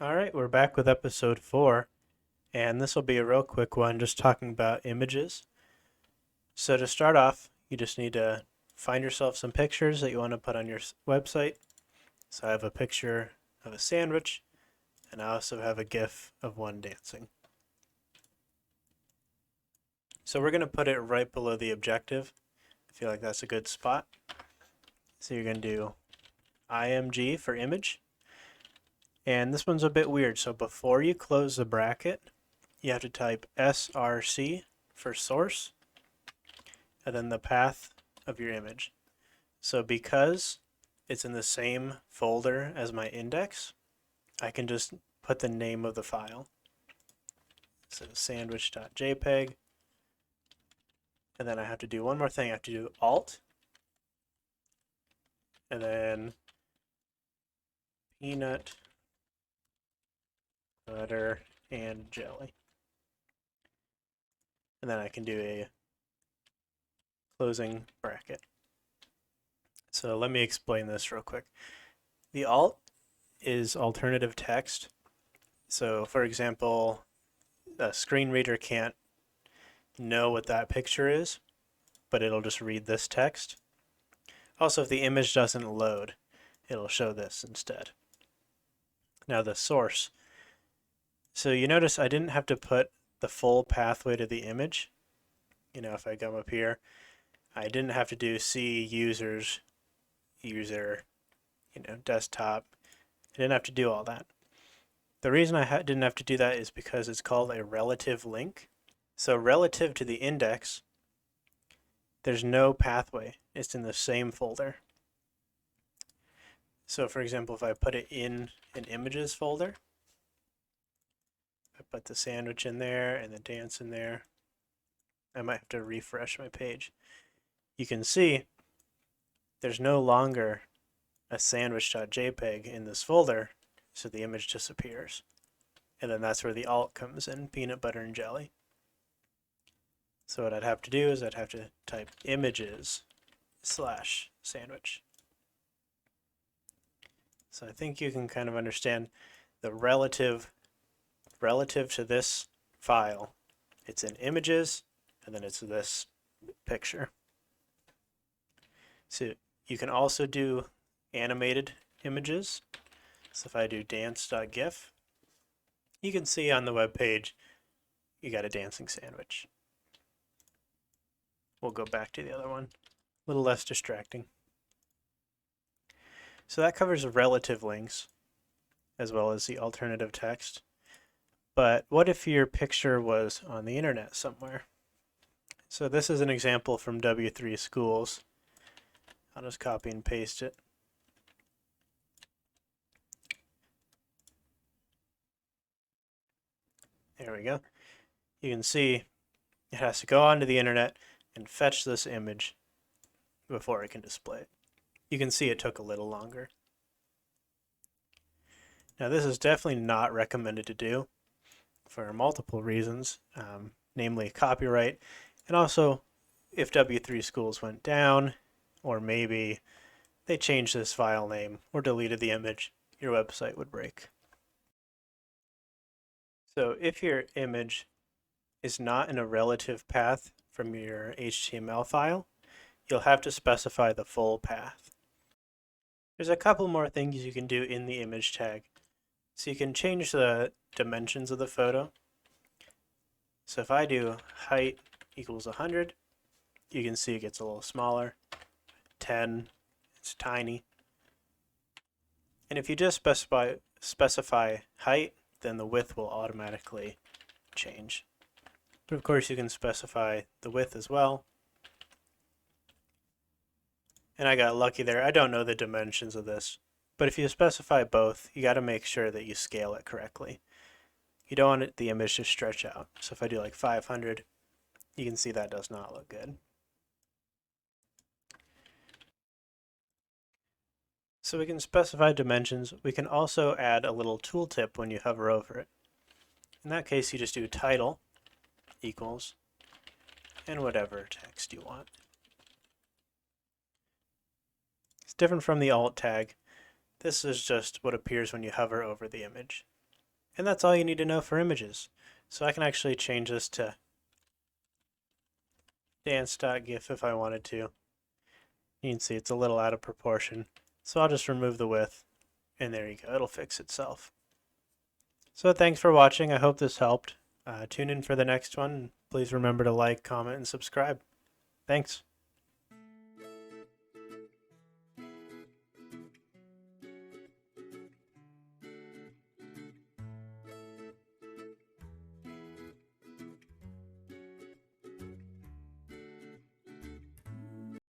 Alright, we're back with episode 4, and this will be a real quick one just talking about images. So to start off, you just need to find yourself some pictures that you want to put on your website. So I have a picture of a sandwich, and I also have a GIF of one dancing. So we're going to put it right below the objective. I feel like that's a good spot. So you're going to do IMG for image. And this one's a bit weird, so before you close the bracket, you have to type SRC for source, and then the path of your image. So because it's in the same folder as my index, I can just put the name of the file. So sandwich.jpg, and then I have to do one more thing. I have to do Alt, and then peanut butter and jelly. And then I can do a closing bracket. So let me explain this real quick. The alt is alternative text. So for example, a screen reader can't know what that picture is, but it'll just read this text. Also, if the image doesn't load, it'll show this instead. Now the source. So you notice I didn't have to put the full pathway to the image. If I come up here, I didn't have to do C users, user, desktop. I didn't have to do all that. The reason I didn't have to do that is because it's called a relative link. So relative to the index, there's no pathway. It's in the same folder. So for example, if I put it in an images folder, I put the sandwich in there and the dance in there, I might have to refresh my page. You can see there's no longer a sandwich.jpg in this folder, so the image disappears. And then that's where the alt comes in, peanut butter and jelly. So what I'd have to do is I'd have to type images/sandwich. So I think you can kind of understand the relative to this file. It's in images, and then it's this picture. So you can also do animated images. So if I do dance.gif, you can see on the web page you got a dancing sandwich. We'll go back to the other one. A little less distracting. So that covers relative links as well as the alternative text. But what if your picture was on the internet somewhere? So this is an example from W3 Schools. I'll just copy and paste it. There we go. You can see it has to go onto the internet and fetch this image before it can display it. You can see it took a little longer. Now this is definitely not recommended to do for multiple reasons, namely copyright, and also if W3 Schools went down, or maybe they changed this file name or deleted the image, your website would break. So if your image is not in a relative path from your HTML file, you'll have to specify the full path. There's a couple more things you can do in the image tag. So you can change the dimensions of the photo. So if I do height equals 100, you can see it gets a little smaller. 10, it's tiny. And if you just specify height, then the width will automatically change. But of course you can specify the width as well. And I got lucky there. I don't know the dimensions of this, but if you specify both, you got to make sure that you scale it correctly. You don't want the image to stretch out. So if I do like 500, you can see that does not look good. So we can specify dimensions. We can also add a little tooltip when you hover over it. In that case, you just do title equals and whatever text you want. It's different from the alt tag. This is just what appears when you hover over the image. And that's all you need to know for images. So I can actually change this to dance.gif if I wanted to. You can see it's a little out of proportion. So I'll just remove the width, and there you go, it'll fix itself. So thanks for watching, I hope this helped. Tune in for the next one. Please remember to like, comment, and subscribe. Thanks.